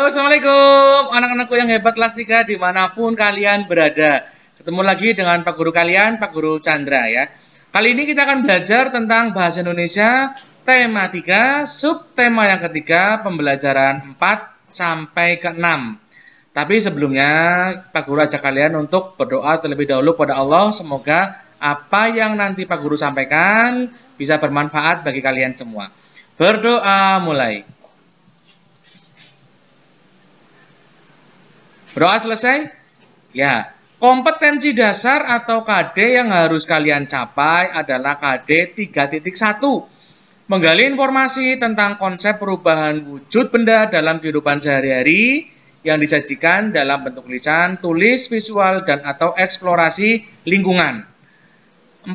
Assalamualaikum anak-anakku yang hebat kelas 3 dimanapun kalian berada. Ketemu lagi dengan Pak Guru kalian, Pak Guru Chandra ya. Kali ini kita akan belajar tentang bahasa Indonesia tema 3, subtema yang ketiga, pembelajaran 4 sampai ke 6. Tapi sebelumnya Pak Guru ajak kalian untuk berdoa terlebih dahulu pada Allah. Semoga apa yang nanti Pak Guru sampaikan bisa bermanfaat bagi kalian semua. Berdoa mulai. Berdoa selesai? Ya, kompetensi dasar atau KD yang harus kalian capai adalah KD 3.1. Menggali informasi tentang konsep perubahan wujud benda dalam kehidupan sehari-hari yang disajikan dalam bentuk tulisan, tulis, visual, dan atau eksplorasi lingkungan. 4.1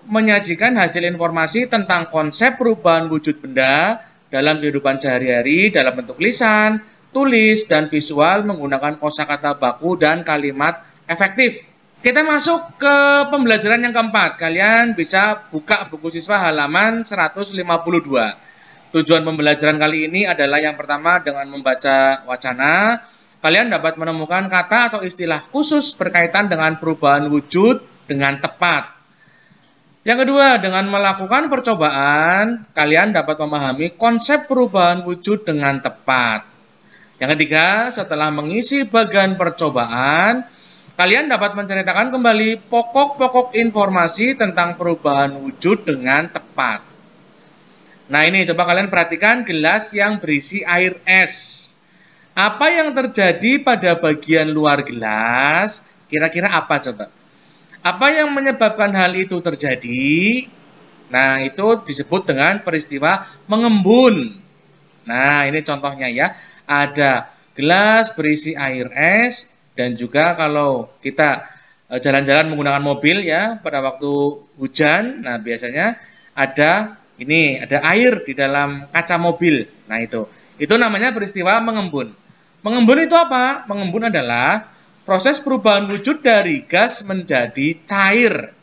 menyajikan hasil informasi tentang konsep perubahan wujud benda dalam kehidupan sehari-hari dalam bentuk lisan, tulis, dan visual menggunakan kosakata baku dan kalimat efektif. Kita masuk ke pembelajaran yang keempat. Kalian bisa buka buku siswa halaman 152. Tujuan pembelajaran kali ini adalah yang pertama dengan membaca wacana. Kalian dapat menemukan kata atau istilah khusus berkaitan dengan perubahan wujud dengan tepat. Yang kedua, dengan melakukan percobaan, kalian dapat memahami konsep perubahan wujud dengan tepat. Yang ketiga, setelah mengisi bagian percobaan, kalian dapat menceritakan kembali pokok-pokok informasi tentang perubahan wujud dengan tepat. Nah ini, coba kalian perhatikan gelas yang berisi air es. Apa yang terjadi pada bagian luar gelas? Kira-kira apa coba? Apa yang menyebabkan hal itu terjadi? Nah, itu disebut dengan peristiwa mengembun. Nah, ini contohnya ya. Ada gelas berisi air es dan juga kalau kita jalan-jalan menggunakan mobil ya pada waktu hujan, nah biasanya ada air di dalam kaca mobil. Nah, itu namanya peristiwa mengembun. Mengembun itu apa? Mengembun adalah proses perubahan wujud dari gas menjadi cair.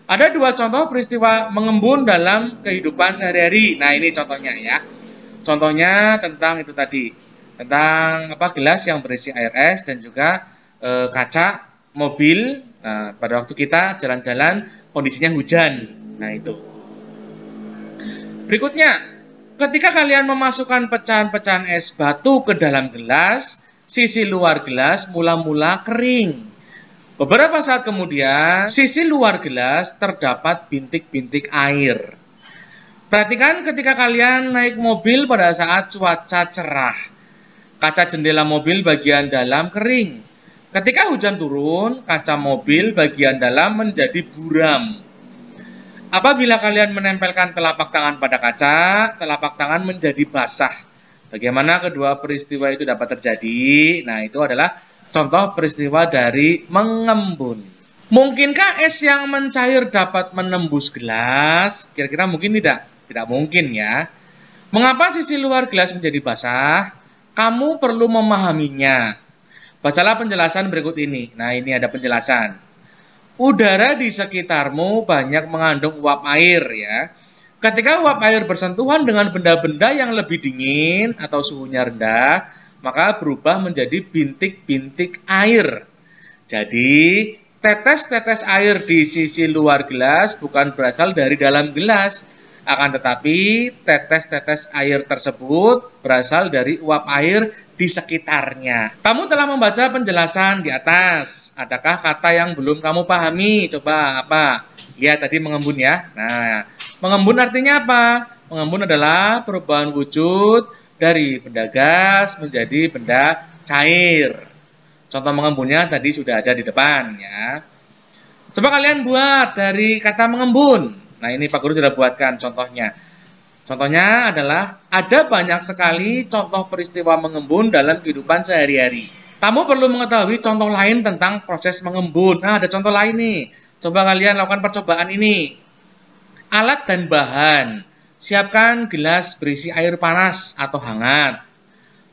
Ada dua contoh peristiwa mengembun dalam kehidupan sehari-hari. Nah, ini contohnya ya. Contohnya tentang itu tadi, tentang gelas yang berisi air es dan juga kaca mobil. Nah, pada waktu kita jalan-jalan kondisinya hujan. Nah, itu. Berikutnya, ketika kalian memasukkan pecahan-pecahan es batu ke dalam gelas, sisi luar gelas mula-mula kering. Beberapa saat kemudian, sisi luar gelas terdapat bintik-bintik air. Perhatikan ketika kalian naik mobil pada saat cuaca cerah. Kaca jendela mobil bagian dalam kering. Ketika hujan turun, kaca mobil bagian dalam menjadi buram. Apabila kalian menempelkan telapak tangan pada kaca, telapak tangan menjadi basah. Bagaimana kedua peristiwa itu dapat terjadi? Nah, itu adalah contoh peristiwa dari mengembun. Mungkinkah es yang mencair dapat menembus gelas? Kira-kira mungkin tidak? Tidak mungkin ya. Mengapa sisi luar gelas menjadi basah? Kamu perlu memahaminya. Bacalah penjelasan berikut ini. Nah, ini ada penjelasan. Udara di sekitarmu banyak mengandung uap air ya. Ketika uap air bersentuhan dengan benda-benda yang lebih dingin atau suhunya rendah, maka berubah menjadi bintik-bintik air. Jadi, tetes-tetes air di sisi luar gelas bukan berasal dari dalam gelas. Akan tetapi, tetes-tetes air tersebut berasal dari uap air di sekitarnya. Kamu telah membaca penjelasan di atas. Adakah kata yang belum kamu pahami? Coba apa? Ya, tadi mengembun ya. Nah, mengembun artinya apa? Mengembun adalah perubahan wujud dari benda gas menjadi benda cair. Contoh mengembunnya tadi sudah ada di depan ya. Coba kalian buat dari kata mengembun. Nah, ini Pak Guru sudah buatkan contohnya. Contohnya adalah ada banyak sekali contoh peristiwa mengembun dalam kehidupan sehari-hari. Kamu perlu mengetahui contoh lain tentang proses mengembun. Nah, ada contoh lain nih. Coba kalian lakukan percobaan ini. Alat dan bahan. Siapkan gelas berisi air panas atau hangat.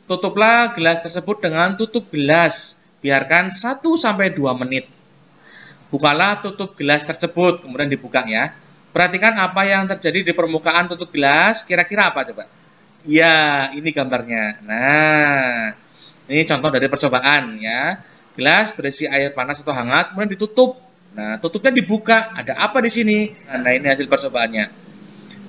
Tutuplah gelas tersebut dengan tutup gelas. Biarkan 1-2 menit. Bukalah tutup gelas tersebut, kemudian dibuka ya. Perhatikan apa yang terjadi di permukaan tutup gelas, kira-kira apa coba? Ya, ini gambarnya. Nah, ini contoh dari percobaan ya. Gelas berisi air panas atau hangat, kemudian ditutup. Nah, tutupnya dibuka. Ada apa di sini? Nah, ini hasil percobaannya.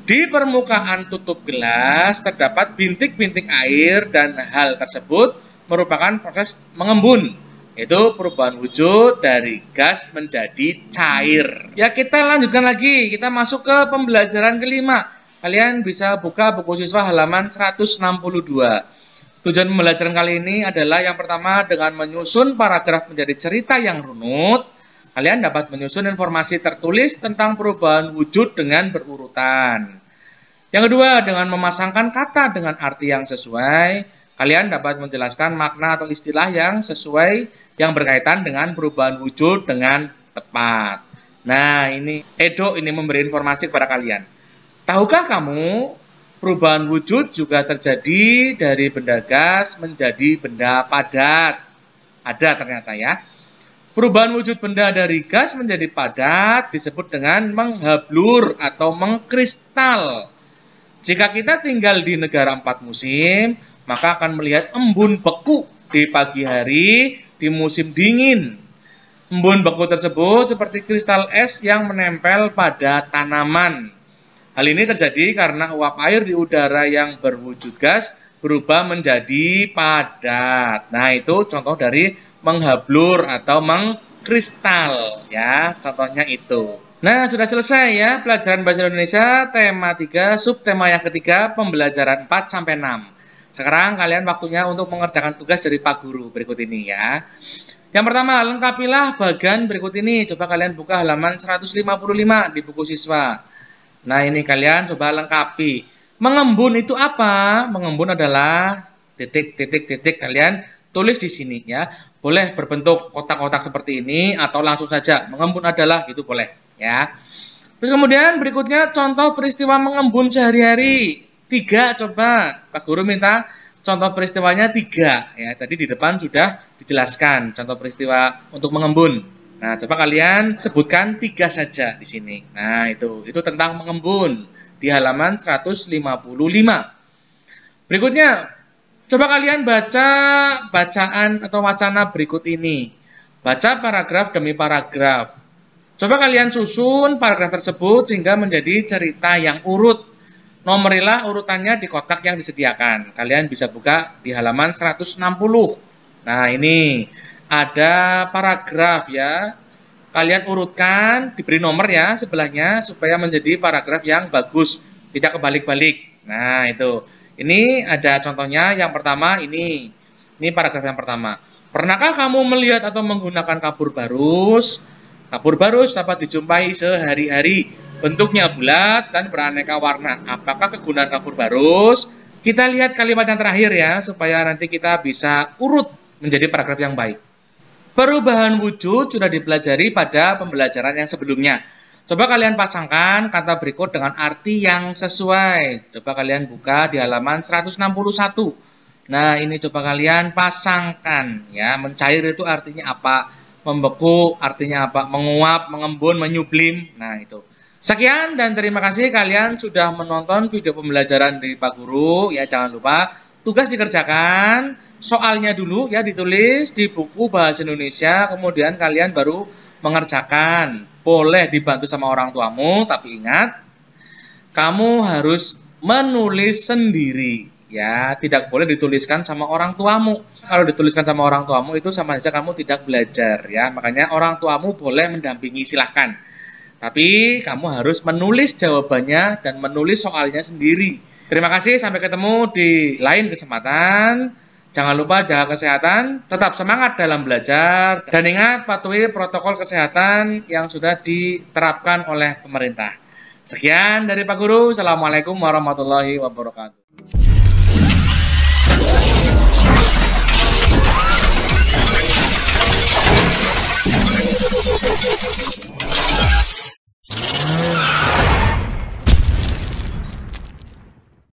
Di permukaan tutup gelas terdapat bintik-bintik air dan hal tersebut merupakan proses mengembun. Itu perubahan wujud dari gas menjadi cair. Ya, kita lanjutkan lagi. Kita masuk ke pembelajaran kelima. Kalian bisa buka buku siswa halaman 162. Tujuan pembelajaran kali ini adalah yang pertama, dengan menyusun paragraf menjadi cerita yang runut, kalian dapat menyusun informasi tertulis tentang perubahan wujud dengan berurutan. Yang kedua, dengan memasangkan kata dengan arti yang sesuai, kalian dapat menjelaskan makna atau istilah yang sesuai yang berkaitan dengan perubahan wujud dengan tepat. Nah, ini Edo ini memberi informasi kepada kalian. Tahukah kamu, perubahan wujud juga terjadi dari benda gas menjadi benda padat? Ada ternyata ya. Perubahan wujud benda dari gas menjadi padat disebut dengan menghablur atau mengkristal. Jika kita tinggal di negara 4 musim, maka akan melihat embun beku di pagi hari di musim dingin. Embun beku tersebut seperti kristal es yang menempel pada tanaman. Hal ini terjadi karena uap air di udara yang berwujud gas berubah menjadi padat. Nah, itu contoh dari menghablur atau mengkristal ya, contohnya itu. Nah, sudah selesai ya pelajaran bahasa Indonesia tema 3, subtema yang ketiga, pembelajaran 4 sampai 6. Sekarang kalian waktunya untuk mengerjakan tugas dari Pak Guru berikut ini ya. Yang pertama, lengkapilah bagian berikut ini. Coba kalian buka halaman 155 di buku siswa. Nah, ini kalian coba lengkapi. Mengembun itu apa? Mengembun adalah titik. Kalian tulis di sini ya. Boleh berbentuk kotak-kotak seperti ini atau langsung saja mengembun adalah, gitu boleh ya. Terus kemudian berikutnya contoh peristiwa mengembun sehari-hari. 3 coba. Pak Guru minta contoh peristiwanya 3 ya. Tadi di depan sudah dijelaskan contoh peristiwa untuk mengembun. Nah, coba kalian sebutkan 3 saja di sini. Nah, itu tentang mengembun di halaman 155. Berikutnya, coba kalian baca bacaan atau wacana berikut ini. Baca paragraf demi paragraf. Coba kalian susun paragraf tersebut sehingga menjadi cerita yang urut. Nomorilah urutannya di kotak yang disediakan. Kalian bisa buka di halaman 160. Nah, ini ada paragraf ya. Kalian urutkan, diberi nomor ya sebelahnya supaya menjadi paragraf yang bagus, tidak kebalik-balik. Nah, itu. Ini ada contohnya. Yang pertama ini paragraf yang pertama. Pernahkah kamu melihat atau menggunakan kapur barus? Kapur barus dapat dijumpai sehari-hari. Bentuknya bulat dan beraneka warna. Apakah kegunaan kapur barus? Kita lihat kalimat yang terakhir ya, supaya nanti kita bisa urut menjadi paragraf yang baik. Perubahan wujud sudah dipelajari pada pembelajaran yang sebelumnya. Coba kalian pasangkan kata berikut dengan arti yang sesuai. Coba kalian buka di halaman 161. Nah, ini coba kalian pasangkan ya. Mencair itu artinya apa? Membeku artinya apa? Menguap, mengembun, menyublim. Nah, itu. Sekian dan terima kasih kalian sudah menonton video pembelajaran dari Pak Guru. Ya, jangan lupa tugas dikerjakan, soalnya dulu ya ditulis di buku Bahasa Indonesia, kemudian kalian baru mengerjakan. Boleh dibantu sama orang tuamu, tapi ingat, kamu harus menulis sendiri. Ya, tidak boleh dituliskan sama orang tuamu. Kalau dituliskan sama orang tuamu itu sama saja kamu tidak belajar ya. Makanya orang tuamu boleh mendampingi, silahkan. Tapi kamu harus menulis jawabannya dan menulis soalnya sendiri. Terima kasih, sampai ketemu di lain kesempatan. Jangan lupa jaga kesehatan, tetap semangat dalam belajar, dan ingat patuhi protokol kesehatan yang sudah diterapkan oleh pemerintah. Sekian dari Pak Guru. Assalamualaikum warahmatullahi wabarakatuh.